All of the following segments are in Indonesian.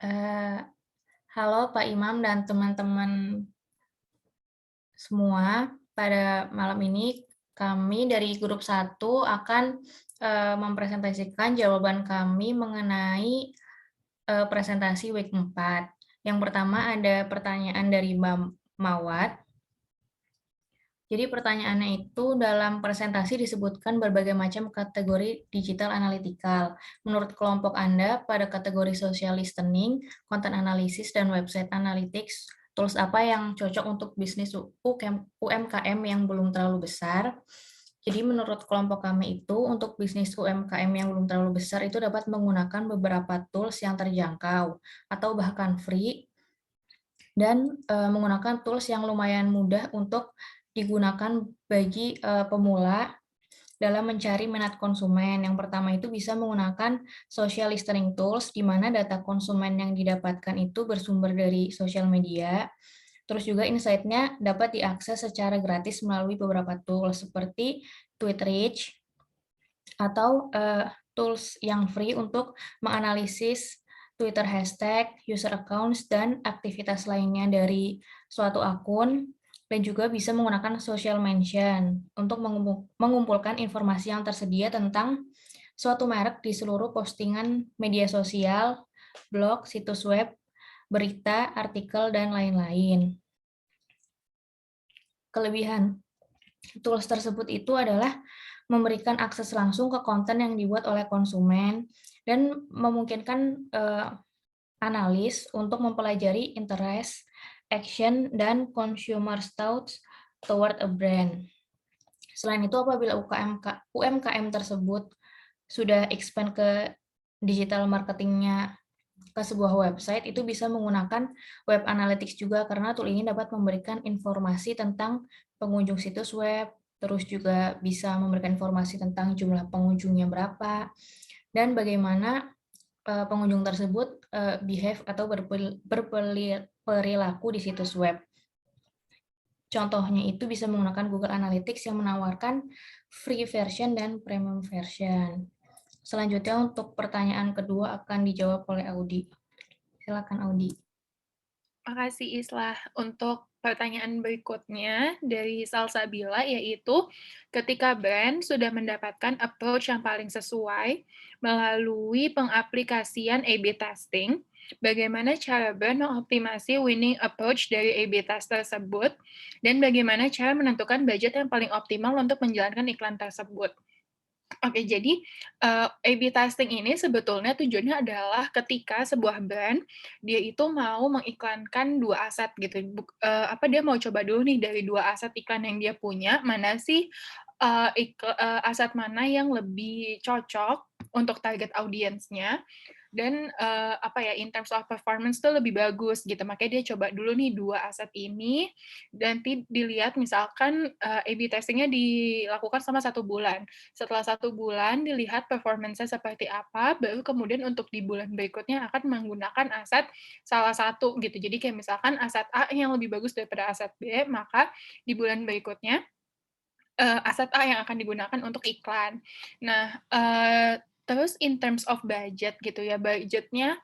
Eee, Halo Pak Imam dan teman-teman semua. Pada malam ini kami dari grup 1 akan, mempresentasikan jawaban kami mengenai, presentasi week 4. Yang pertama ada pertanyaan dari Mbak Mawat. Jadi pertanyaannya itu dalam presentasi disebutkan berbagai macam kategori digital analytical. Menurut kelompok Anda, pada kategori social listening, content analysis, dan website analytics, tools apa yang cocok untuk bisnis UMKM yang belum terlalu besar? Jadi menurut kelompok kami itu, untuk bisnis UMKM yang belum terlalu besar itu dapat menggunakan beberapa tools yang terjangkau atau bahkan free dan, menggunakan tools yang lumayan mudah untuk digunakan bagi, pemula dalam mencari minat konsumen. Yang pertama itu bisa menggunakan social listening tools, di mana data konsumen yang didapatkan itu bersumber dari sosial media. Terus juga insight-nya dapat diakses secara gratis melalui beberapa tools seperti Tweetreach atau, tools yang free untuk menganalisis Twitter hashtag, user accounts, dan aktivitas lainnya dari suatu akun, dan juga bisa menggunakan social mention untuk mengumpulkan informasi yang tersedia tentang suatu merek di seluruh postingan media sosial, blog, situs web, berita, artikel, dan lain-lain. Kelebihan tools tersebut itu adalah memberikan akses langsung ke konten yang dibuat oleh konsumen dan memungkinkan, analis untuk mempelajari interest, action, dan consumer thoughts toward a brand. Selain itu, apabila UMKM tersebut sudah expand ke digital marketingnya ke sebuah website, itu bisa menggunakan web analytics juga karena tool ini dapat memberikan informasi tentang pengunjung situs web, terus juga bisa memberikan informasi tentang jumlah pengunjungnya berapa, dan bagaimana pengunjung tersebut behave atau berperilaku di situs web. Contohnya itu bisa menggunakan Google Analytics yang menawarkan free version dan premium version. Selanjutnya untuk pertanyaan kedua akan dijawab oleh Audi. Silakan Audi. Makasih Islah. Untuk pertanyaan berikutnya dari Salsabila, yaitu ketika brand sudah mendapatkan approach yang paling sesuai melalui pengaplikasian A/B testing, bagaimana cara brand mengoptimasi winning approach dari A/B test tersebut, dan bagaimana cara menentukan budget yang paling optimal untuk menjalankan iklan tersebut. Oke, jadi, A/B testing ini sebetulnya tujuannya adalah ketika sebuah brand, dia itu mau mengiklankan 2 aset gitu, dia mau coba dulu nih dari 2 aset iklan yang dia punya, mana sih, aset mana yang lebih cocok untuk target audiensnya dan, in terms of performance tuh lebih bagus gitu. Makanya dia coba dulu nih 2 aset ini, nanti dilihat misalkan, A/B testing-nya dilakukan selama 1 bulan. Setelah 1 bulan dilihat performance-nya seperti apa, baru kemudian untuk di bulan berikutnya akan menggunakan aset salah satu gitu. Jadi kayak misalkan aset A yang lebih bagus daripada aset B, maka di bulan berikutnya, aset A yang akan digunakan untuk iklan. Nah, terus in terms of budget gitu ya, budgetnya,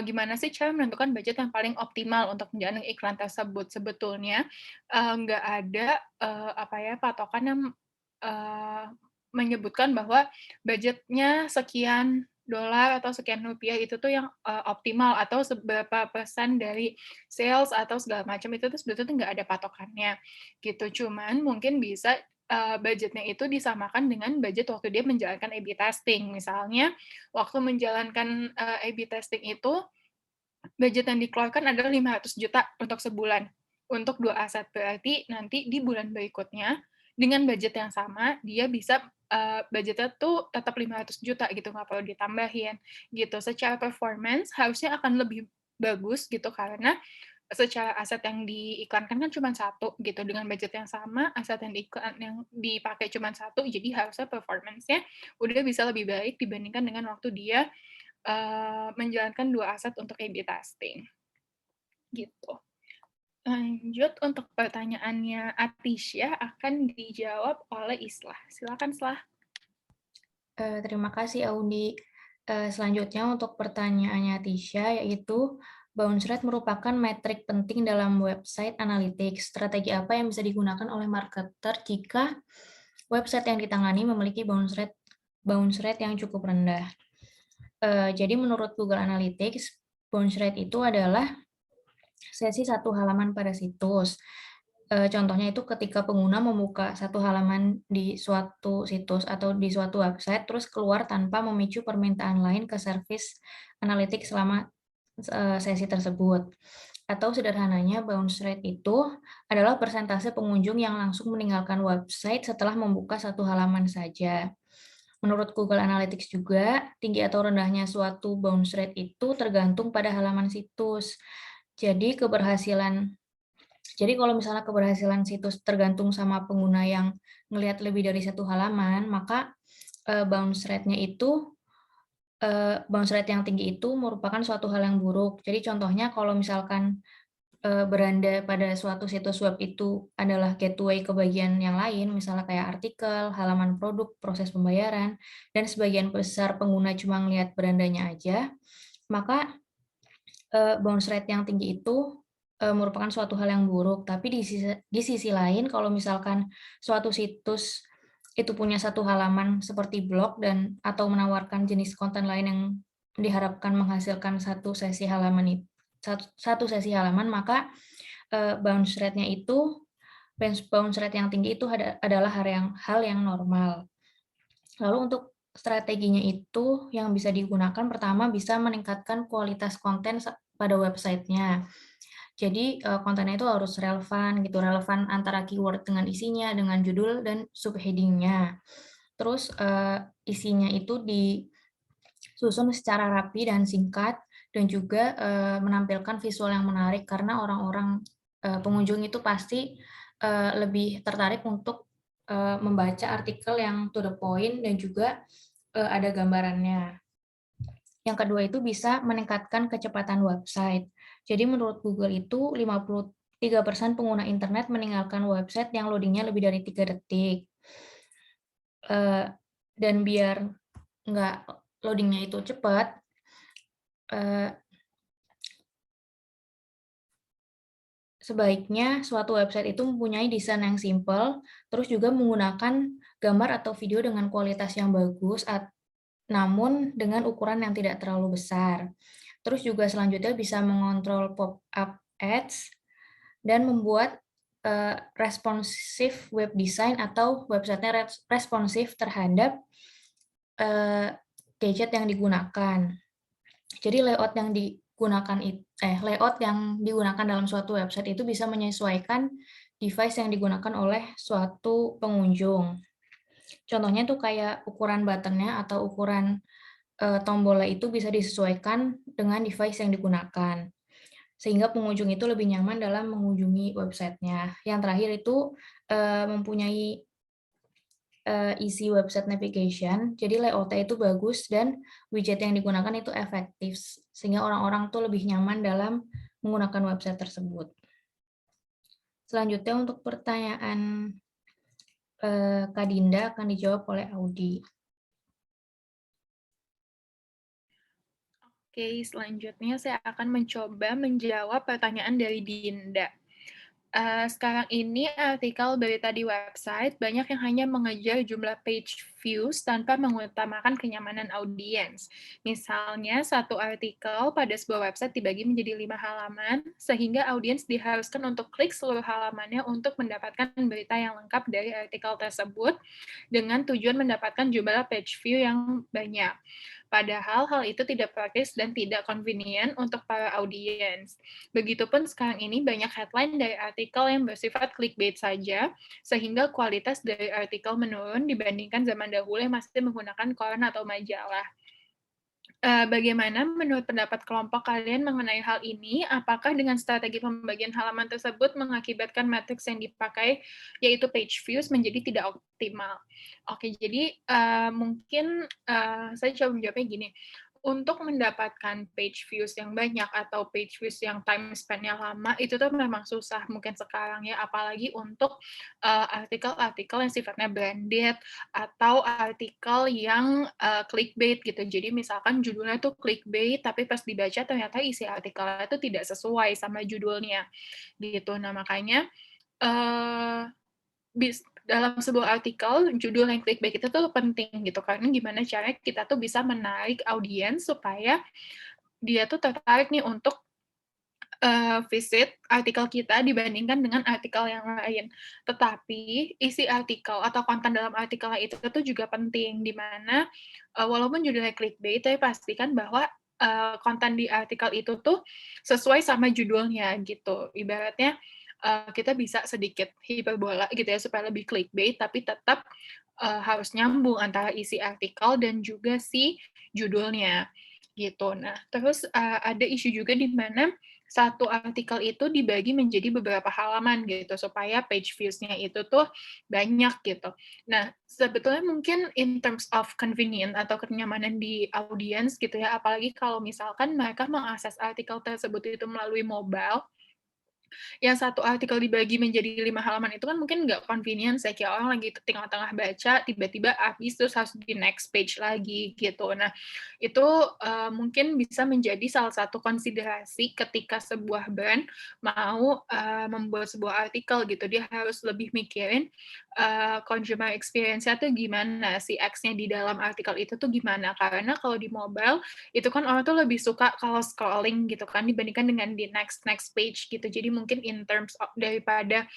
gimana sih cara menentukan budget yang paling optimal untuk menjalankan iklan tersebut? Sebetulnya, nggak ada, patokan yang, eee, menyebutkan bahwa budgetnya sekian dolar atau sekian rupiah itu tuh yang, optimal atau seberapa persen dari sales atau segala macam itu tuh sebetulnya nggak ada patokannya, gitu. Cuman mungkin bisa, budgetnya itu disamakan dengan budget waktu dia menjalankan A/B testing. Misalnya waktu menjalankan, A/B testing itu, budget yang dikeluarkan adalah 500 juta untuk sebulan, untuk 2 aset. Berarti nanti di bulan berikutnya, dengan budget yang sama, dia bisa, budgetnya tuh tetap 500 juta gitu, nggak perlu ditambahin, gitu. Secara performance harusnya akan lebih bagus gitu, karena secara aset yang diiklankan kan cuma satu gitu, dengan budget yang sama, aset yang dipakai cuma satu, jadi harusnya performance-nya udah bisa lebih baik dibandingkan dengan waktu dia, menjalankan 2 aset untuk A/B testing, gitu. Lanjut untuk pertanyaannya Atisya akan dijawab oleh Islah. Silakan Islah. Terima kasih Audi. Selanjutnya untuk pertanyaannya Tisha, yaitu bounce rate merupakan metrik penting dalam website analytics. Strategi apa yang bisa digunakan oleh marketer jika website yang ditangani memiliki bounce rate yang cukup rendah? Jadi menurut Google Analytics, bounce rate itu adalah sesi satu halaman pada situs. Contohnya itu ketika pengguna membuka satu halaman di suatu situs atau di suatu website, terus keluar tanpa memicu permintaan lain ke service analytics selama sesi tersebut. Atau sederhananya, bounce rate itu adalah persentase pengunjung yang langsung meninggalkan website setelah membuka satu halaman saja. Menurut Google Analytics juga, tinggi atau rendahnya suatu bounce rate itu tergantung pada halaman situs. Jadi kalau misalnya keberhasilan situs tergantung sama pengguna yang ngelihat lebih dari satu halaman, maka bounce rate yang tinggi itu merupakan suatu hal yang buruk. Jadi contohnya kalau misalkan beranda pada suatu situs web itu adalah gateway ke bagian yang lain, misalnya kayak artikel, halaman produk, proses pembayaran, dan sebagian besar pengguna cuma ngelihat berandanya aja, maka bounce rate yang tinggi itu merupakan suatu hal yang buruk. Tapi di sisi lain, kalau misalkan suatu situs itu punya satu halaman seperti blog dan atau menawarkan jenis konten lain yang diharapkan menghasilkan satu sesi halaman, maka bounce rate yang tinggi itu adalah hal yang normal. Lalu untuk strateginya itu yang bisa digunakan, pertama bisa meningkatkan kualitas konten pada websitenya. Jadi kontennya itu harus relevan gitu, relevan antara keyword dengan isinya, dengan judul dan subheading-nya. Terus isinya itu disusun secara rapi dan singkat, dan juga menampilkan visual yang menarik karena orang-orang pengunjung itu pasti lebih tertarik untuk membaca artikel yang to the point dan juga ada gambarannya. Yang kedua itu bisa meningkatkan kecepatan website. Jadi menurut Google itu 53% pengguna internet meninggalkan website yang loadingnya lebih dari 3 detik. Dan biar nggak loadingnya itu cepat, sebaiknya suatu website itu mempunyai desain yang simpel, terus juga menggunakan gambar atau video dengan kualitas yang bagus, namun dengan ukuran yang tidak terlalu besar. Terus juga selanjutnya bisa mengontrol pop-up ads dan membuat responsive web design atau websitenya responsif terhadap gadget yang digunakan. Jadi layout yang digunakan dalam suatu website itu bisa menyesuaikan device yang digunakan oleh suatu pengunjung. Contohnya tuh kayak ukuran button-nya atau ukuran tombolnya itu bisa disesuaikan dengan device yang digunakan, sehingga pengunjung itu lebih nyaman dalam mengunjungi websitenya. Yang terakhir itu mempunyai isi website navigation, jadi layout-nya itu bagus dan widget yang digunakan itu efektif, sehingga orang-orang tuh lebih nyaman dalam menggunakan website tersebut. Selanjutnya untuk pertanyaan Kak Dinda akan dijawab oleh Audi. Oke, selanjutnya saya akan mencoba menjawab pertanyaan dari Dinda. Sekarang ini artikel berita di website banyak yang hanya mengejar jumlah page views tanpa mengutamakan kenyamanan audiens. Misalnya, satu artikel pada sebuah website dibagi menjadi 5 halaman, sehingga audiens diharuskan untuk klik seluruh halamannya untuk mendapatkan berita yang lengkap dari artikel tersebut, dengan tujuan mendapatkan jumlah page view yang banyak. Padahal hal itu tidak praktis dan tidak convenient untuk para audiens. Begitupun sekarang ini banyak headline dari artikel yang bersifat clickbait saja, sehingga kualitas dari artikel menurun dibandingkan zaman dahulu yang masih menggunakan koran atau majalah. Bagaimana menurut pendapat kelompok kalian mengenai hal ini? Apakah dengan strategi pembagian halaman tersebut mengakibatkan matriks yang dipakai, yaitu page views, menjadi tidak optimal? Oke, jadi mungkin saya coba menjawabnya gini. Untuk mendapatkan page views yang banyak atau page views yang time spend-nya lama, itu tuh memang susah mungkin sekarang ya, apalagi untuk, artikel-artikel yang sifatnya branded atau artikel yang, clickbait gitu. Jadi misalkan judulnya tuh clickbait, tapi pas dibaca ternyata isi artikelnya itu tidak sesuai sama judulnya, gitu. Nah makanya, eee dalam sebuah artikel, judul yang clickbait itu tuh penting gitu, karena gimana caranya kita tuh bisa menarik audiens supaya dia tuh tertarik nih untuk, visit artikel kita dibandingkan dengan artikel yang lain. Tetapi, isi artikel atau konten dalam artikelnya itu tuh juga penting, di mana, walaupun judulnya clickbait, tapi pastikan bahwa, konten di artikel itu tuh sesuai sama judulnya gitu. Ibaratnya, kita bisa sedikit hiperbola gitu ya, supaya lebih clickbait, tapi tetap, harus nyambung antara isi artikel dan juga si judulnya, gitu. Nah, terus, ada isu juga di mana satu artikel itu dibagi menjadi beberapa halaman gitu, supaya page views-nya itu tuh banyak gitu. Nah, sebetulnya mungkin in terms of convenient atau kenyamanan di audience gitu ya, apalagi kalau misalkan mereka mengakses artikel tersebut itu melalui mobile, yang satu artikel dibagi menjadi 5 halaman itu kan mungkin nggak convenience ya, kayak orang lagi tengah-tengah baca, tiba-tiba habis, terus harus di next page lagi, gitu. Nah, itu, mungkin bisa menjadi salah satu konsiderasi ketika sebuah brand mau, membuat sebuah artikel gitu. Dia harus lebih mikirin, consumer experience-nya tuh gimana, si X-nya di dalam artikel itu tuh gimana. Karena kalau di mobile, itu kan orang tuh lebih suka kalau scrolling gitu kan, dibandingkan dengan di next next page gitu. Jadi mungkin in terms of daripada,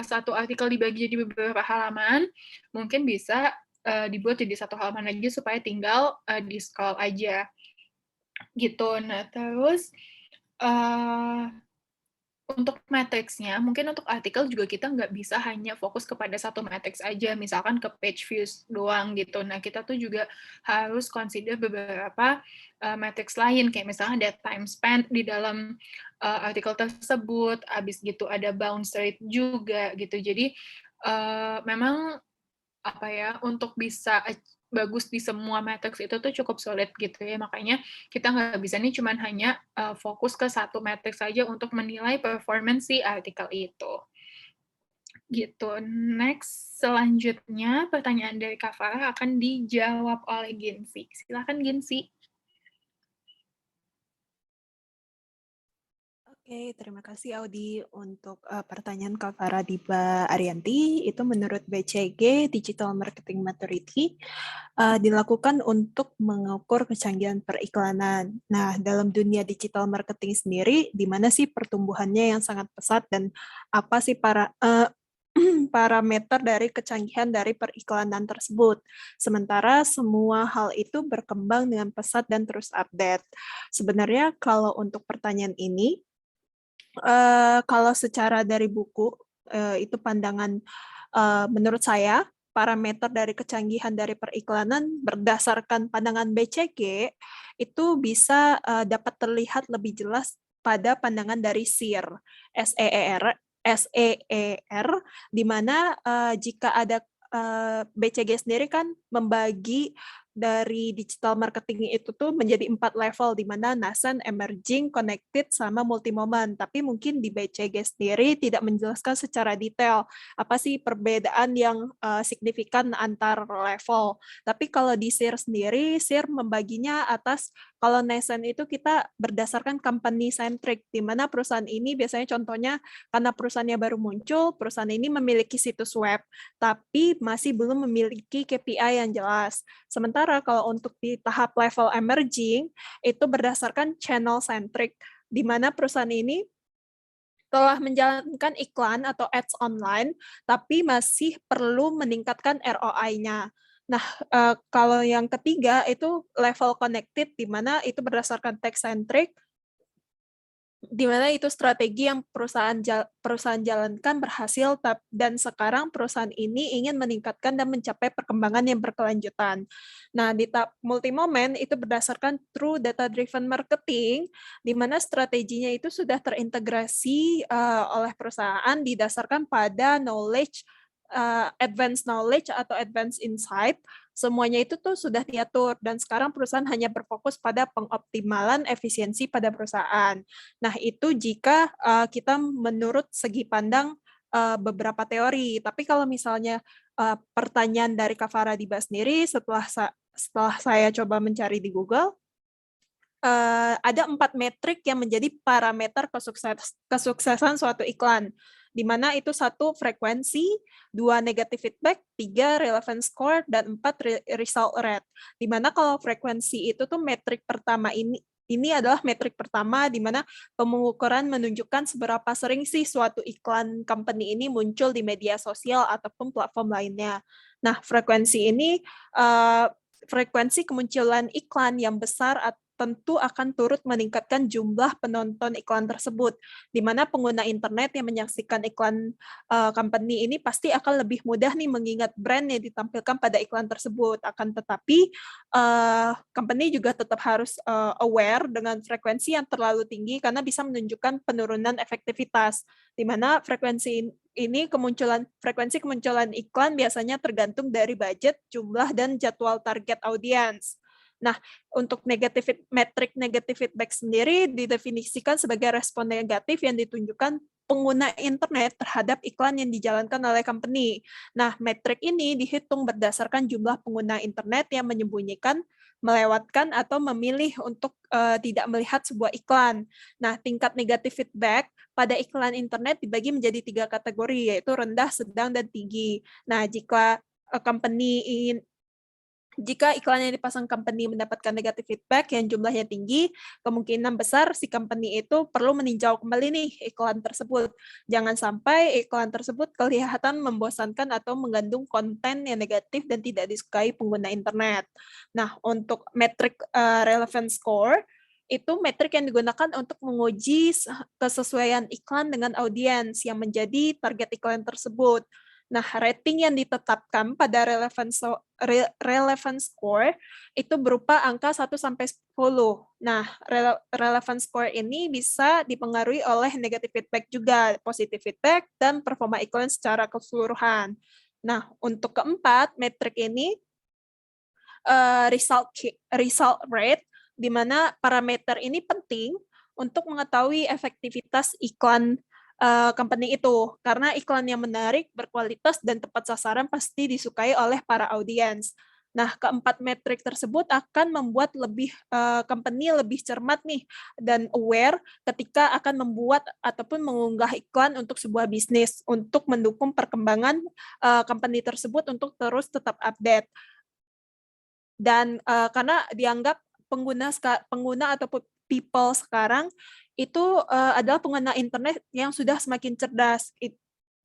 satu artikel dibagi jadi beberapa halaman, mungkin bisa, dibuat jadi satu halaman aja supaya tinggal, di-scroll aja, gitu. Nah terus, eee untuk matriksnya, mungkin untuk artikel juga kita nggak bisa hanya fokus kepada satu matriks aja, misalkan ke page views doang gitu. Nah, kita tuh juga harus consider beberapa, matriks lain, kayak misalnya ada time spent di dalam, artikel tersebut, habis gitu ada bounce rate juga gitu. Jadi, memang apa ya, untuk bisa bagus di semua matriks itu tuh cukup sulit gitu ya, makanya kita nggak bisa nih cuman hanya, fokus ke satu matriks saja untuk menilai performance si artikel itu, gitu. Next, selanjutnya pertanyaan dari Kak Farah akan dijawab oleh Ginsi. Silakan Ginsi. Oke, terima kasih Audi untuk pertanyaan Kak Faradiba Arianti. Itu menurut BCG Digital Marketing Maturity dilakukan untuk mengukur kecanggihan periklanan. Nah, dalam dunia digital marketing sendiri, di mana sih pertumbuhannya yang sangat pesat dan apa sih parameter dari kecanggihan dari periklanan tersebut. Sementara semua hal itu berkembang dengan pesat dan terus update. Sebenarnya kalau untuk pertanyaan ini, kalau secara dari buku, itu pandangan menurut saya, parameter dari kecanggihan dari periklanan berdasarkan pandangan BCG, itu bisa dapat terlihat lebih jelas pada pandangan dari SEER, SEER, di mana jika ada BCG sendiri kan membagi dari digital marketing itu tuh menjadi 4 level, di mana nascent, emerging, connected, sama multi-moment. Tapi mungkin di BCG sendiri tidak menjelaskan secara detail apa sih perbedaan yang signifikan antar level. Tapi kalau di SEER sendiri, SEER membaginya atas, kalau nascent itu kita berdasarkan company centric, di mana perusahaan ini biasanya contohnya karena perusahaannya baru muncul, perusahaan ini memiliki situs web, tapi masih belum memiliki KPI yang jelas. Sementara kalau untuk di tahap level emerging, itu berdasarkan channel centric, di mana perusahaan ini telah menjalankan iklan atau ads online, tapi masih perlu meningkatkan ROI-nya. Nah, kalau yang ketiga itu level connected, di mana itu berdasarkan tech-centric, di mana itu strategi yang perusahaan jalankan berhasil, dan sekarang perusahaan ini ingin meningkatkan dan mencapai perkembangan yang berkelanjutan. Nah, di tahap multi-moment itu berdasarkan true data-driven marketing, di mana strateginya itu sudah terintegrasi oleh perusahaan didasarkan pada knowledge, advanced knowledge atau advanced insight, semuanya itu tuh sudah diatur dan sekarang perusahaan hanya berfokus pada pengoptimalan efisiensi pada perusahaan. Nah, itu jika kita menurut segi pandang beberapa teori. Tapi kalau misalnya pertanyaan dari Kak Faradiba sendiri setelah saya coba mencari di Google, ada 4 metrik yang menjadi parameter kesuksesan suatu iklan, di mana itu 1 frekuensi, 2 negative feedback, 3 relevance score, dan 4 result rate. Di mana kalau frekuensi itu tuh metrik pertama ini adalah metrik pertama di mana pengukuran menunjukkan seberapa sering sih suatu iklan company ini muncul di media sosial ataupun platform lainnya. Nah, frekuensi kemunculan iklan yang besar tentu akan turut meningkatkan jumlah penonton iklan tersebut, di mana pengguna internet yang menyaksikan iklan company ini pasti akan lebih mudah nih mengingat brand yang ditampilkan pada iklan tersebut. Akan tetapi, company juga tetap harus aware dengan frekuensi yang terlalu tinggi karena bisa menunjukkan penurunan efektivitas, di mana frekuensi kemunculan iklan biasanya tergantung dari budget, jumlah, dan jadwal target audiens. Nah, untuk metrik negatif feedback sendiri didefinisikan sebagai respon negatif yang ditunjukkan pengguna internet terhadap iklan yang dijalankan oleh company. Nah, metrik ini dihitung berdasarkan jumlah pengguna internet yang menyembunyikan, melewatkan, atau memilih untuk tidak melihat sebuah iklan. Nah, tingkat negatif feedback pada iklan internet dibagi menjadi 3 kategori, yaitu rendah, sedang, dan tinggi. Nah, jika iklan yang dipasang company mendapatkan negatif feedback yang jumlahnya tinggi, kemungkinan besar si company itu perlu meninjau kembali nih iklan tersebut. Jangan sampai iklan tersebut kelihatan membosankan atau mengandung konten yang negatif dan tidak disukai pengguna internet. Nah, untuk metrik relevance score, itu metrik yang digunakan untuk menguji kesesuaian iklan dengan audiens yang menjadi target iklan tersebut. Nah, rating yang ditetapkan pada relevance score itu berupa angka 1 sampai 10. Nah, relevance score ini bisa dipengaruhi oleh negative feedback juga, positive feedback, dan performa iklan secara keseluruhan. Nah, untuk keempat, metrik ini result rate, di mana parameter ini penting untuk mengetahui efektivitas iklan company itu, karena iklan yang menarik, berkualitas, dan tepat sasaran pasti disukai oleh para audiens. Nah, keempat metrik tersebut akan membuat company lebih cermat nih dan aware ketika akan membuat ataupun mengunggah iklan untuk sebuah bisnis untuk mendukung perkembangan company tersebut untuk terus tetap update. Dan karena dianggap pengguna ataupun people sekarang itu adalah pengguna internet yang sudah semakin cerdas,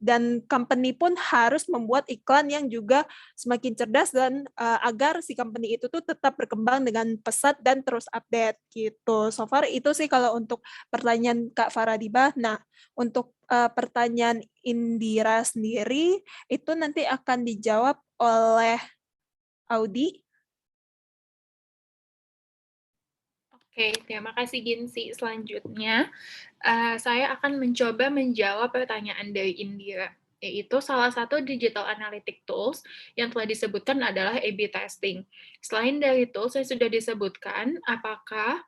dan company pun harus membuat iklan yang juga semakin cerdas dan agar si company itu tuh tetap berkembang dengan pesat dan terus update gitu. So far itu sih kalau untuk pertanyaan Kak Faradiba. Nah, untuk pertanyaan Indira sendiri itu nanti akan dijawab oleh Audi. Oke, terima kasih Ginsi. Selanjutnya, saya akan mencoba menjawab pertanyaan dari Indira, yaitu salah satu digital analytic tools yang telah disebutkan adalah A/B testing. Selain dari tools yang sudah disebutkan, apakah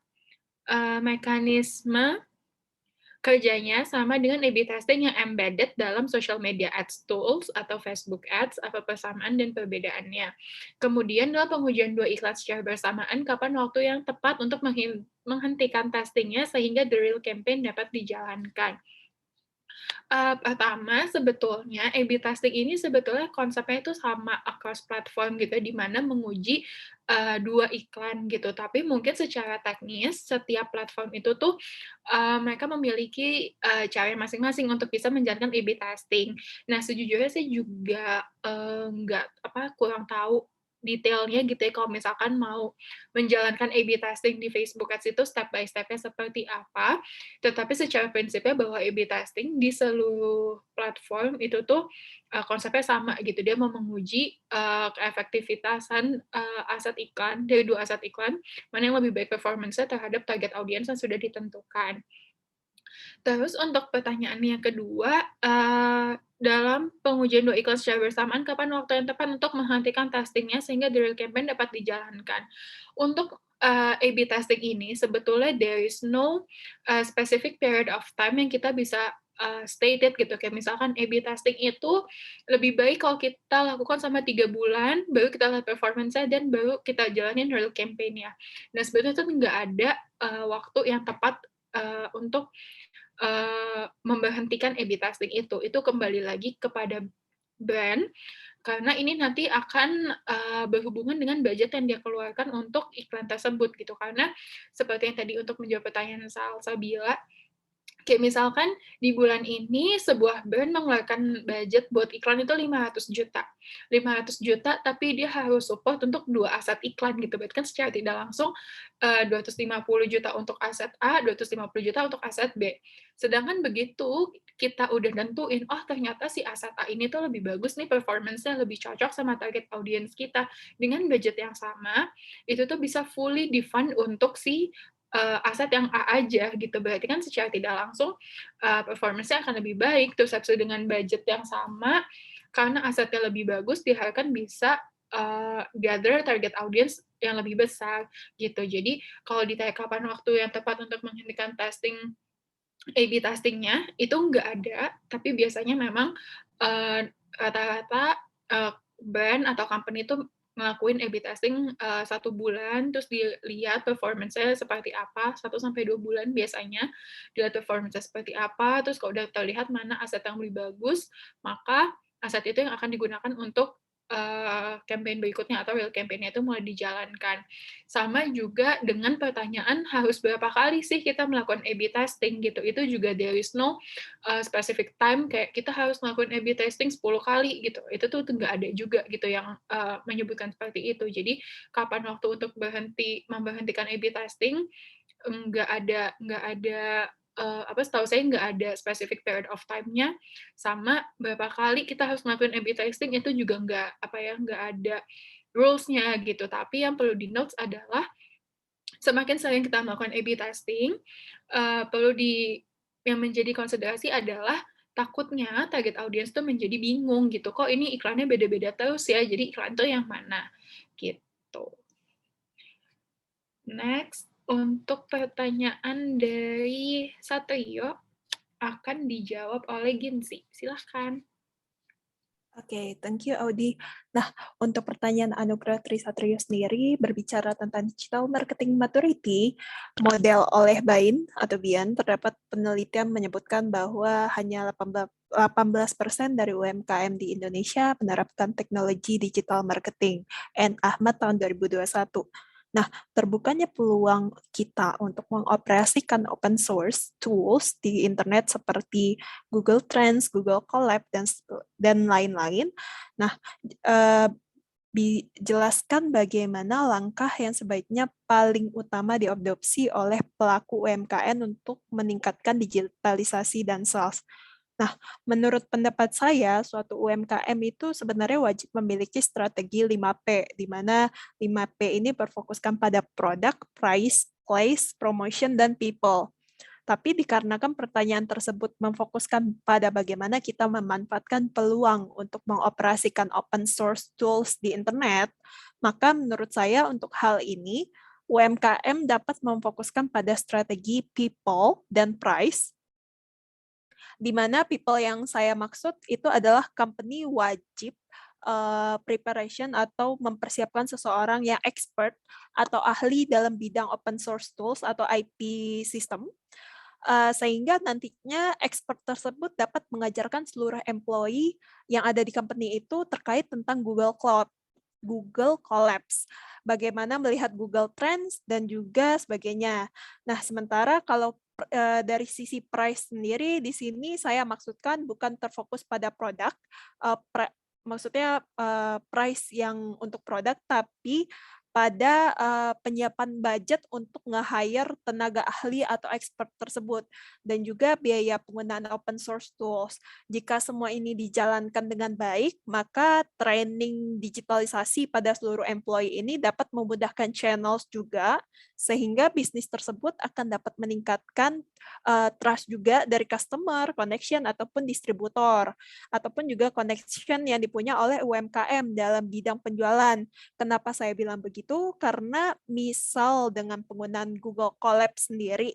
mekanisme kerjanya sama dengan A/B testing yang embedded dalam social media ads tools atau Facebook ads, apa persamaan dan perbedaannya. Kemudian dalam pengujian 2 iklan secara bersamaan, kapan waktu yang tepat untuk menghentikan testingnya sehingga the real campaign dapat dijalankan. Pertama, sebetulnya A/B testing ini sebetulnya konsepnya itu sama across platform gitu, di mana menguji 2 iklan gitu. Tapi mungkin secara teknis setiap platform itu tuh mereka memiliki cara masing-masing untuk bisa menjalankan A/B testing. Nah, sejujurnya saya juga kurang tahu detailnya gitu ya, kalau misalkan mau menjalankan A/B testing di Facebook Ads itu step by step-nya seperti apa. Tetapi secara prinsipnya bahwa A/B testing di seluruh platform itu tuh konsepnya sama gitu. Dia mau menguji keefektivitasan aset iklan dari 2 aset iklan, mana yang lebih baik performance-nya terhadap target audiens yang sudah ditentukan. Terus untuk pertanyaan yang kedua, dalam pengujian 2 iklan secara bersamaan, kapan waktu yang tepat untuk menghentikan testing-nya sehingga the real campaign dapat dijalankan? Untuk, A/B testing ini sebetulnya there is no, specific period of time yang kita bisa, stated gitu. Kayak misalkan A/B testing itu lebih baik kalau kita lakukan selama 3 bulan, baru kita lihat performance-nya dan baru kita jalanin real campaign-nya. Nah, sebetulnya itu nggak ada, waktu yang tepat, untuk memberhentikan A/B testing itu kembali lagi kepada brand, karena ini nanti akan, berhubungan dengan budget yang dia keluarkan untuk iklan tersebut gitu. Karena seperti yang tadi untuk menjawab pertanyaan Salsabila, kayak misalkan di bulan ini sebuah brand mengeluarkan budget buat iklan itu 500 juta, tapi dia harus support untuk 2 aset iklan gitu. Berarti kan secara tidak langsung 250 juta untuk aset A, 250 juta untuk aset B. Sedangkan begitu kita udah nentuin, oh ternyata si aset A ini tuh lebih bagus nih performance-nya, lebih cocok sama target audience kita dengan budget yang sama, itu tuh bisa fully di-fund untuk si aset yang A aja gitu. Berarti kan secara tidak langsung performance-nya akan lebih baik. Terus habis itu dengan budget yang sama, karena asetnya lebih bagus, diharapkan bisa gather target audience yang lebih besar gitu. Jadi kalau ditanya kapan waktu yang tepat untuk menghentikan testing A/B testing-nya, itu nggak ada, tapi biasanya memang rata-rata brand atau company itu ngelakuin A/B testing 1 bulan, terus dilihat performance-nya seperti apa, 1 sampai 2 bulan biasanya, dilihat performance-nya seperti apa, terus kalau udah terlihat mana aset yang lebih bagus, maka aset itu yang akan digunakan untuk campaign berikutnya atau real campaign-nya itu mulai dijalankan. Sama juga dengan pertanyaan harus berapa kali sih kita melakukan A/B testing gitu, itu juga there is no specific time kayak kita harus melakukan A/B testing 10 kali gitu, itu tuh nggak ada juga gitu yang menyebutkan seperti itu. Jadi kapan waktu untuk memberhentikan A/B testing, nggak ada, setahu saya nggak ada specific period of time-nya, sama berapa kali kita harus melakukan A/B testing itu juga nggak ada rules-nya gitu. Tapi yang perlu di-notes adalah semakin sering kita melakukan A/B testing, yang menjadi konsiderasi adalah takutnya target audience tuh menjadi bingung gitu, kok ini iklannya beda-beda terus ya, jadi iklan tuh yang mana, gitu. Next, untuk pertanyaan dari Satrio akan dijawab oleh Ginsi. Silahkan. Oke, thank you Audi. Nah, untuk pertanyaan Anugrah Trisatrio sendiri berbicara tentang digital marketing maturity, model oleh Bain atau Bian, terdapat penelitian menyebutkan bahwa hanya 18% dari UMKM di Indonesia menerapkan teknologi digital marketing. N. Ahmad tahun 2021. Nah, terbukanya peluang kita untuk mengoperasikan open source tools di internet seperti Google Trends, Google Colab, dan lain-lain. Nah, dijelaskan bagaimana langkah yang sebaiknya paling utama diadopsi oleh pelaku UMKM untuk meningkatkan digitalisasi dan sales. Nah, menurut pendapat saya, suatu UMKM itu sebenarnya wajib memiliki strategi 5P, di mana 5P ini berfokuskan pada produk, price, place, promotion, dan people. Tapi dikarenakan pertanyaan tersebut memfokuskan pada bagaimana kita memanfaatkan peluang untuk mengoperasikan open source tools di internet, maka menurut saya untuk hal ini, UMKM dapat memfokuskan pada strategi people dan price, di mana people yang saya maksud itu adalah company wajib preparation atau mempersiapkan seseorang yang expert atau ahli dalam bidang open source tools atau IP system, sehingga nantinya expert tersebut dapat mengajarkan seluruh employee yang ada di company itu terkait tentang Google Cloud, Google Collapse, bagaimana melihat Google Trends, dan juga sebagainya. Nah, sementara kalau dari sisi price sendiri, di sini saya maksudkan bukan terfokus pada produk, maksudnya price yang untuk produk, tapi pada penyiapan budget untuk nge-hire tenaga ahli atau expert tersebut, dan juga biaya penggunaan open source tools. Jika semua ini dijalankan dengan baik, maka training digitalisasi pada seluruh employee ini dapat memudahkan channels juga, sehingga bisnis tersebut akan dapat meningkatkan trust juga dari customer, connection, ataupun distributor, ataupun juga connection yang dipunya oleh UMKM dalam bidang penjualan. Kenapa saya bilang begitu? Karena misal dengan penggunaan Google Colab sendiri,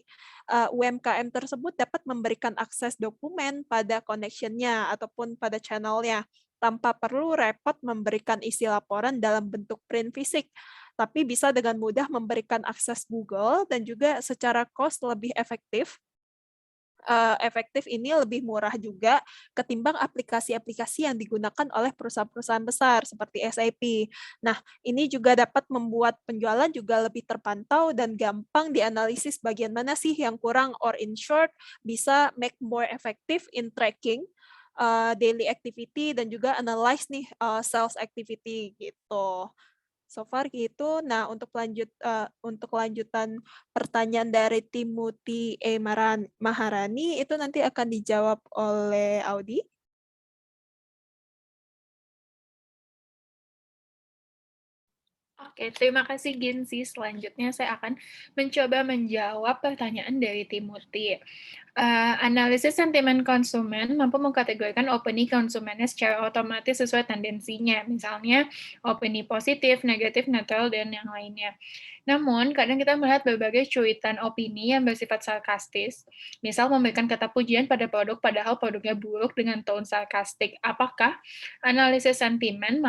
UMKM tersebut dapat memberikan akses dokumen pada connection-nya ataupun pada channel-nya tanpa perlu repot memberikan isi laporan dalam bentuk print fisik, tapi bisa dengan mudah memberikan akses Google dan juga secara cost lebih efektif. Ini lebih murah juga ketimbang aplikasi-aplikasi yang digunakan oleh perusahaan-perusahaan besar seperti SAP. Nah, ini juga dapat membuat penjualan juga lebih terpantau dan gampang dianalisis bagian mana sih yang kurang, or in short, bisa make more effective in tracking daily activity dan juga analyze nih sales activity gitu. So far gitu. Nah, untuk lanjutan pertanyaan dari Timothy Maharani itu nanti akan dijawab oleh Audi. Oke, terima kasih Ginzi. Selanjutnya saya akan mencoba menjawab pertanyaan dari Timothy. Analisis sentimen konsumen mampu mengkategorikan opini konsumennya secara otomatis sesuai tendensinya, misalnya opini positif, negatif, netral, dan yang lainnya. Namun, kadang kita melihat berbagai cuitan opini yang bersifat sarkastis, misal memberikan kata pujian pada produk padahal produknya buruk dengan tone sarkastik. Apakah analisis sentimen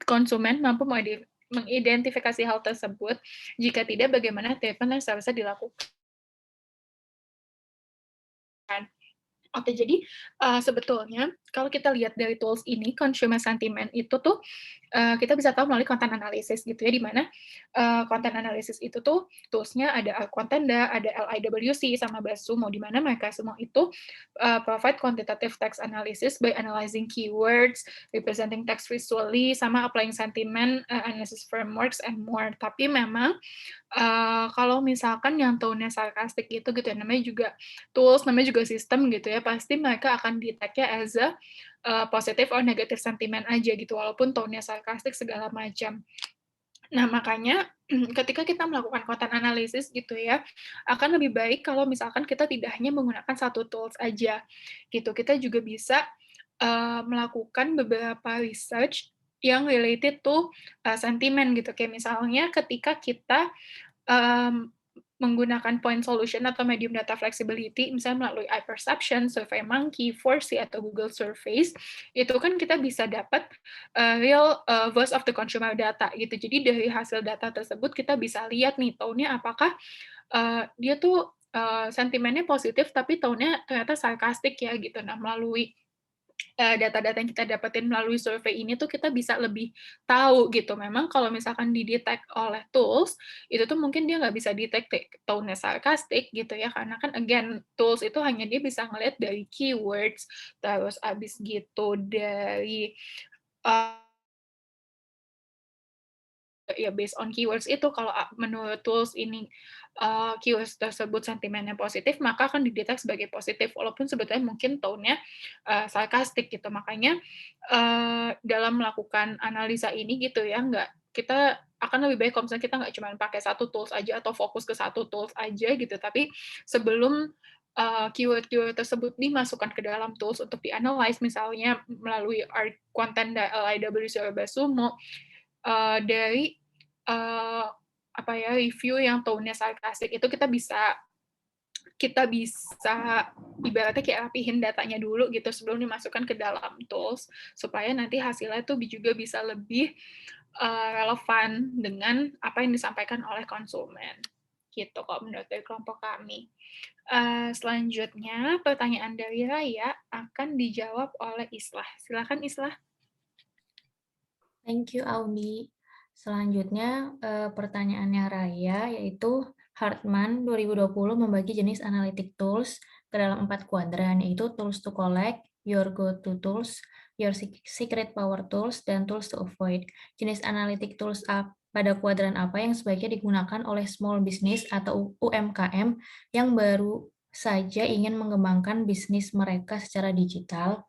konsumen mampu mengidentifikasi hal tersebut? Jika tidak, bagaimana treatment yang seharusnya dilakukan? Oke, jadi sebetulnya kalau kita lihat dari tools ini, consumer sentiment itu tuh kita bisa tahu melalui content analysis gitu ya, di mana content analysis itu tuh tools-nya ada Contenda, ada LIWC, sama BuzzSumo, di mana mereka semua itu provide quantitative text analysis by analyzing keywords, representing text visually, sama applying sentiment analysis frameworks and more. Tapi memang kalau misalkan yang tone-nya sarkastik itu gitu ya, namanya juga tools, namanya juga sistem gitu ya, pasti mereka akan detect-nya as a positive or negative sentiment aja gitu, walaupun tone-nya sarkastik segala macam. Nah, makanya ketika kita melakukan content analysis gitu ya, akan lebih baik kalau misalkan kita tidak hanya menggunakan satu tools aja gitu. Kita juga bisa melakukan beberapa research yang related to sentiment gitu. Kayak misalnya ketika kita menggunakan point solution atau medium data flexibility, misalnya melalui iPerception, SurveyMonkey, 4C, atau Google Surveys, itu kan kita bisa dapat real voice of the consumer data gitu. Jadi dari hasil data tersebut kita bisa lihat nih tone-nya apakah dia tuh sentimennya positif tapi tone-nya ternyata sarkastik ya gitu. Nah, melalui data-data yang kita dapetin melalui survei ini tuh kita bisa lebih tahu gitu. Memang kalau misalkan didetect oleh tools, itu tuh mungkin dia nggak bisa detect tone-nya sarkastik gitu ya, karena kan again, tools itu hanya dia bisa ngelihat dari keywords, terus abis gitu dari ya based on keywords itu kalau menurut tools ini keywords tersebut sentimennya positif, maka akan didetek sebagai positif walaupun sebetulnya mungkin tone-nya sarkastik gitu. Makanya dalam melakukan analisa ini gitu ya, kita akan lebih baik kalau misalnya kita nggak cuma pakai satu tools aja atau fokus ke satu tools aja gitu, tapi sebelum keyword-keyword tersebut dimasukkan ke dalam tools untuk dianalyze, misalnya melalui Contenda, LIWC, BuzzSumo, dari review yang tone-nya sarkastik itu kita bisa ibaratnya kayak rapihin datanya dulu gitu sebelum dimasukkan ke dalam tools supaya nanti hasilnya itu juga bisa lebih relevan dengan apa yang disampaikan oleh konsumen gitu kok menurut dari kelompok kami. Selanjutnya pertanyaan dari Raya akan dijawab oleh Islah. Silakan Islah. Thank you, Audi. Selanjutnya, pertanyaannya Raya, yaitu Hartman 2020 membagi jenis analytic tools ke dalam 4 kuadran, yaitu tools to collect, your go-to tools, your secret power tools, dan tools to avoid. Jenis analytic tools pada kuadran apa yang sebaiknya digunakan oleh small business atau UMKM yang baru saja ingin mengembangkan bisnis mereka secara digital,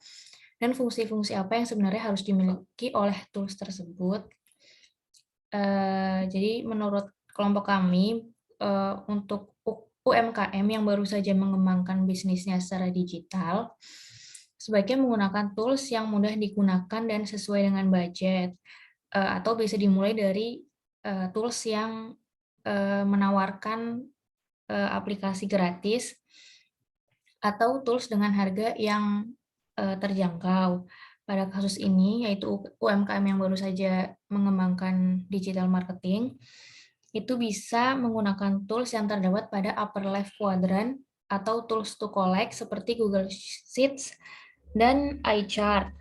dan fungsi-fungsi apa yang sebenarnya harus dimiliki oleh tools tersebut. Jadi menurut kelompok kami, untuk UMKM yang baru saja mengembangkan bisnisnya secara digital, sebaiknya menggunakan tools yang mudah digunakan dan sesuai dengan budget, atau bisa dimulai dari tools yang menawarkan aplikasi gratis atau tools dengan harga yang terjangkau. Pada kasus ini, yaitu UMKM yang baru saja mengembangkan digital marketing, itu bisa menggunakan tools yang terdapat pada upper left quadrant atau tools to collect seperti Google Sheets dan iChart.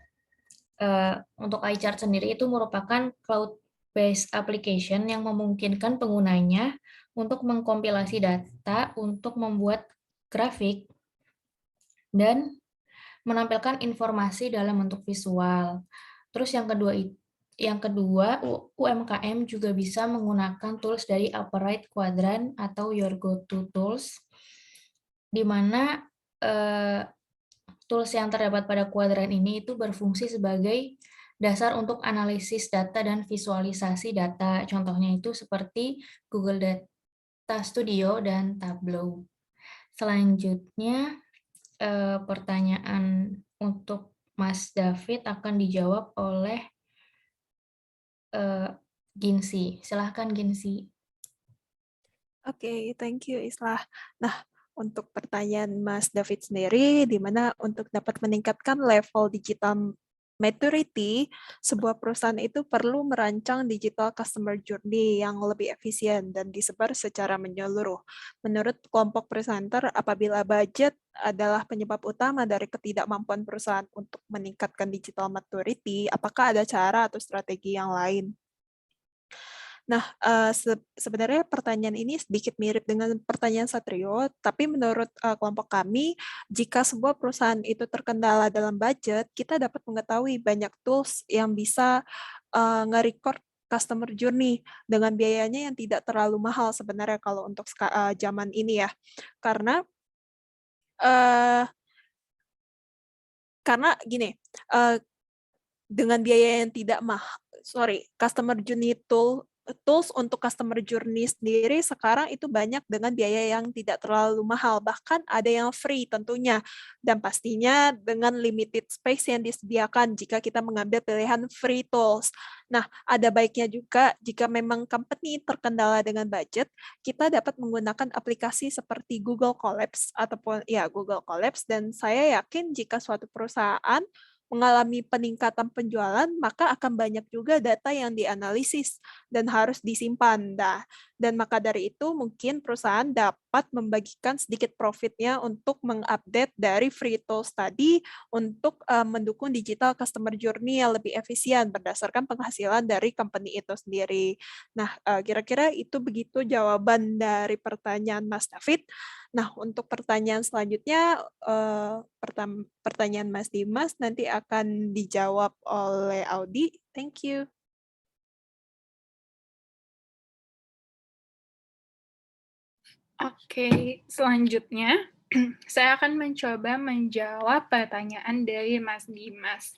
Untuk iChart sendiri itu merupakan cloud-based application yang memungkinkan penggunanya untuk mengkompilasi data untuk membuat grafik dan menampilkan informasi dalam bentuk visual. Terus yang kedua UMKM juga bisa menggunakan tools dari upper right quadrant atau your go-to tools, di mana tools yang terdapat pada kuadran ini itu berfungsi sebagai dasar untuk analisis data dan visualisasi data. Contohnya itu seperti Google Data Studio dan Tableau. Selanjutnya, pertanyaan untuk Mas David akan dijawab oleh Ginsi. Silahkan Ginsi. Oke, thank you Islah. Nah, untuk pertanyaan Mas David sendiri, di mana untuk dapat meningkatkan level digital maturity, sebuah perusahaan itu perlu merancang digital customer journey yang lebih efisien dan disebar secara menyeluruh. Menurut kelompok presenter, apabila budget adalah penyebab utama dari ketidakmampuan perusahaan untuk meningkatkan digital maturity, apakah ada cara atau strategi yang lain? Nah, sebenarnya pertanyaan ini sedikit mirip dengan pertanyaan Satrio, tapi menurut kelompok kami, jika sebuah perusahaan itu terkendala dalam budget, kita dapat mengetahui banyak tools yang bisa nge-record customer journey dengan biayanya yang tidak terlalu mahal sebenarnya kalau untuk zaman ini ya. Karena uh, gini, dengan biaya yang tidak customer journey tools untuk customer journey sendiri sekarang itu banyak dengan biaya yang tidak terlalu mahal, bahkan ada yang free tentunya, dan pastinya dengan limited space yang disediakan jika kita mengambil pilihan free tools. Nah, ada baiknya juga jika memang company terkendala dengan budget, kita dapat menggunakan aplikasi seperti Google Colabs ataupun Google Colabs, dan saya yakin jika suatu perusahaan mengalami peningkatan penjualan, maka akan banyak juga data yang dianalisis dan harus disimpan. Dan maka dari itu mungkin perusahaan dapat membagikan sedikit profitnya untuk mengupdate dari free tools tadi untuk mendukung digital customer journey yang lebih efisien berdasarkan penghasilan dari company itu sendiri. Nah, kira-kira itu begitu jawaban dari pertanyaan Mas David. Nah, untuk pertanyaan selanjutnya, pertanyaan Mas Dimas nanti akan dijawab oleh Audi. Thank you. Oke, selanjutnya saya akan mencoba menjawab pertanyaan dari Mas Dimas.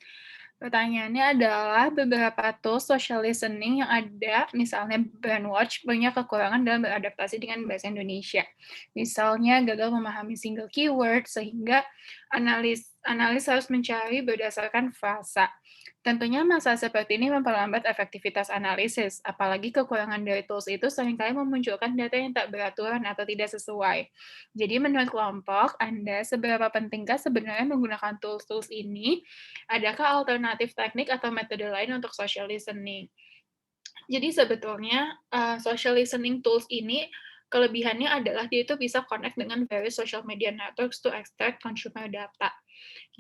Pertanyaannya adalah beberapa tools social listening yang ada, misalnya Brandwatch, punya kekurangan dalam beradaptasi dengan bahasa Indonesia. Misalnya gagal memahami single keyword, sehingga analis harus mencari berdasarkan frasa. Tentunya masalah seperti ini memperlambat efektivitas analisis, apalagi kekurangan dari tools itu seringkali memunculkan data yang tak beraturan atau tidak sesuai. Jadi menurut kelompok Anda, seberapa pentingkah sebenarnya menggunakan tools-tools ini? Adakah alternatif teknik atau metode lain untuk social listening? Jadi sebetulnya social listening tools ini kelebihannya adalah dia itu bisa connect dengan various social media networks to extract consumer data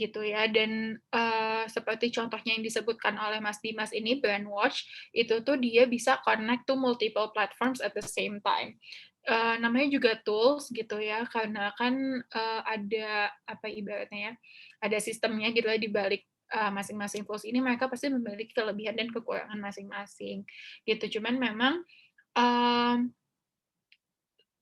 gitu ya. Dan seperti contohnya yang disebutkan oleh Mas Dimas ini, Brandwatch, itu tuh dia bisa connect to multiple platforms at the same time. Namanya juga tools gitu ya, karena kan ada apa ibaratnya ya, ada sistemnya gitu ya di balik masing-masing tools ini mereka pasti memiliki kelebihan dan kekurangan masing-masing, gitu. Cuman memang,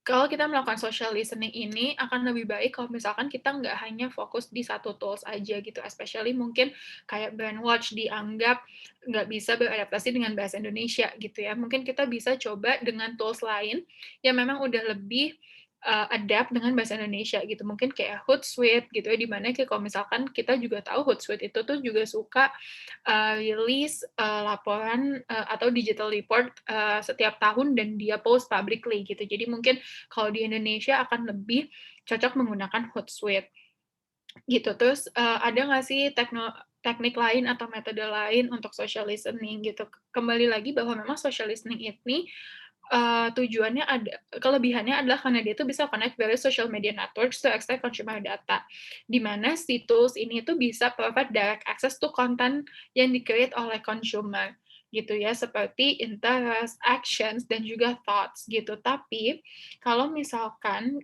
kalau kita melakukan social listening ini akan lebih baik kalau misalkan kita nggak hanya fokus di satu tools aja gitu, especially mungkin kayak Brandwatch dianggap nggak bisa beradaptasi dengan bahasa Indonesia gitu ya. Mungkin kita bisa coba dengan tools lain yang memang udah lebih adapt dengan bahasa Indonesia gitu. Mungkin kayak Hootsuite gitu ya, di mana kalau misalkan kita juga tahu Hootsuite itu tuh juga suka rilis laporan atau digital report setiap tahun dan dia post publicly gitu. Jadi mungkin kalau di Indonesia akan lebih cocok menggunakan Hootsuite gitu. Terus ada nggak sih teknik lain atau metode lain untuk social listening gitu? Kembali lagi bahwa memang social listening ini tujuannya kelebihannya adalah karena dia tuh bisa connect various social media networks to extract consumer data. Di mana si tools ini tuh bisa provide direct access to content yang di-create oleh consumer gitu ya, seperti interest, actions, dan juga thoughts gitu. Tapi kalau misalkan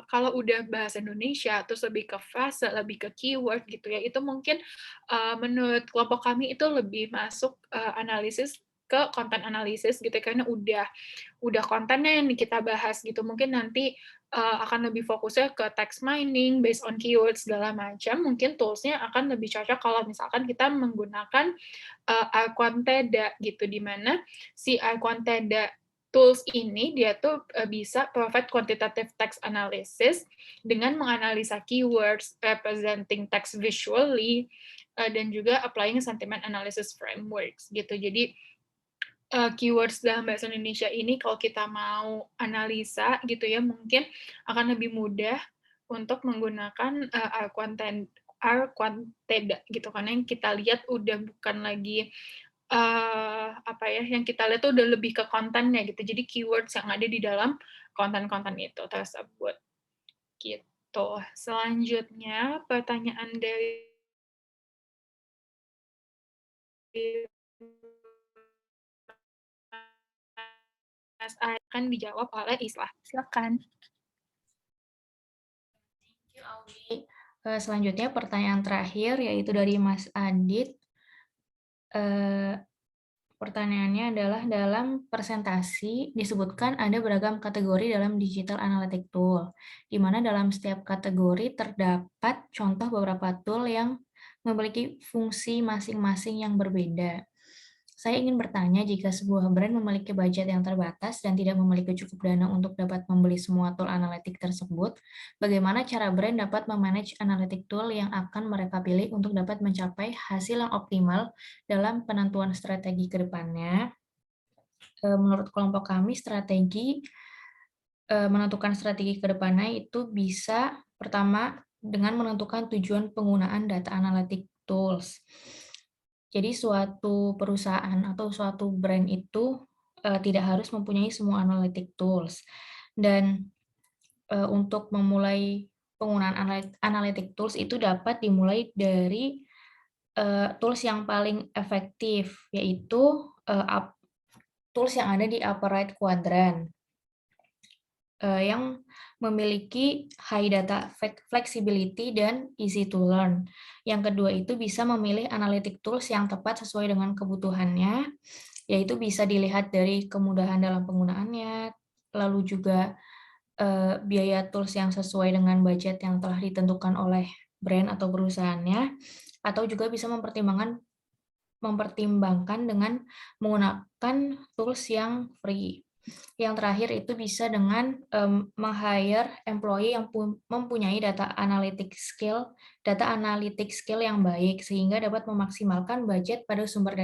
kalau udah bahasa Indonesia terus lebih ke frase, lebih ke keyword gitu ya, itu mungkin menurut kelompok kami itu lebih masuk analisis ke konten analisis gitu karena udah kontennya yang kita bahas gitu. Mungkin nanti akan lebih fokusnya ke text mining based on keywords segala macam. Mungkin tools-nya akan lebih cocok kalau misalkan kita menggunakan Arquanteda gitu, di mana si Arquanteda tools ini dia tuh bisa provide quantitative text analysis dengan menganalisa keywords, representing text visually, dan juga applying sentiment analysis frameworks gitu. Jadi keywords dalam bahasa Indonesia ini kalau kita mau analisa gitu ya, mungkin akan lebih mudah untuk menggunakan Arquanteda gitu, karena yang kita lihat udah bukan lagi apa ya, yang kita lihat tuh udah lebih ke kontennya gitu. Jadi keywords yang ada di dalam konten-konten itu tersebut, gitu. Selanjutnya pertanyaan dari Mas akan dijawab oleh Islah. Silakan. Selanjutnya pertanyaan terakhir yaitu dari Mas Adit. Pertanyaannya adalah dalam presentasi disebutkan ada beragam kategori dalam digital analytic tool, di mana dalam setiap kategori terdapat contoh beberapa tool yang memiliki fungsi masing-masing yang berbeda. Saya ingin bertanya, jika sebuah brand memiliki budget yang terbatas dan tidak memiliki cukup dana untuk dapat membeli semua tool analitik tersebut, bagaimana cara brand dapat memanage analitik tool yang akan mereka pilih untuk dapat mencapai hasil yang optimal dalam penentuan strategi ke depannya? Menurut kelompok kami, menentukan strategi ke depannya itu bisa pertama dengan menentukan tujuan penggunaan data analytic tools. Jadi suatu perusahaan atau suatu brand itu tidak harus mempunyai semua analytic tools. Dan untuk memulai penggunaan analytic tools itu dapat dimulai dari tools yang paling efektif, yaitu tools yang ada di upper right quadrant yang memiliki high data flexibility dan easy to learn. Yang kedua itu bisa memilih analytic tools yang tepat sesuai dengan kebutuhannya, yaitu bisa dilihat dari kemudahan dalam penggunaannya, lalu juga biaya tools yang sesuai dengan budget yang telah ditentukan oleh brand atau perusahaannya, atau juga bisa mempertimbangkan dengan menggunakan tools yang free. Yang terakhir itu bisa dengan meng-hire employee yang mempunyai data analytic skill yang baik, sehingga dapat memaksimalkan budget pada sumber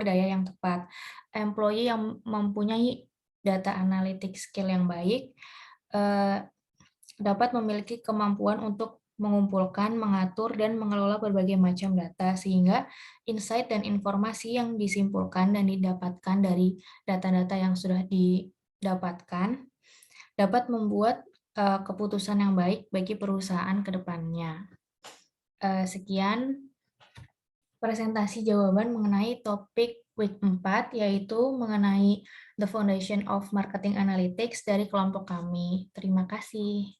daya yang tepat. Employee yang mempunyai data analytic skill yang baik dapat memiliki kemampuan untuk mengumpulkan, mengatur, dan mengelola berbagai macam data, sehingga insight dan informasi yang disimpulkan dan didapatkan dari data-data yang sudah didapatkan dapat membuat keputusan yang baik bagi perusahaan ke depannya. Sekian presentasi jawaban mengenai topik week 4, yaitu mengenai The Foundation of Marketing Analytics dari kelompok kami. Terima kasih.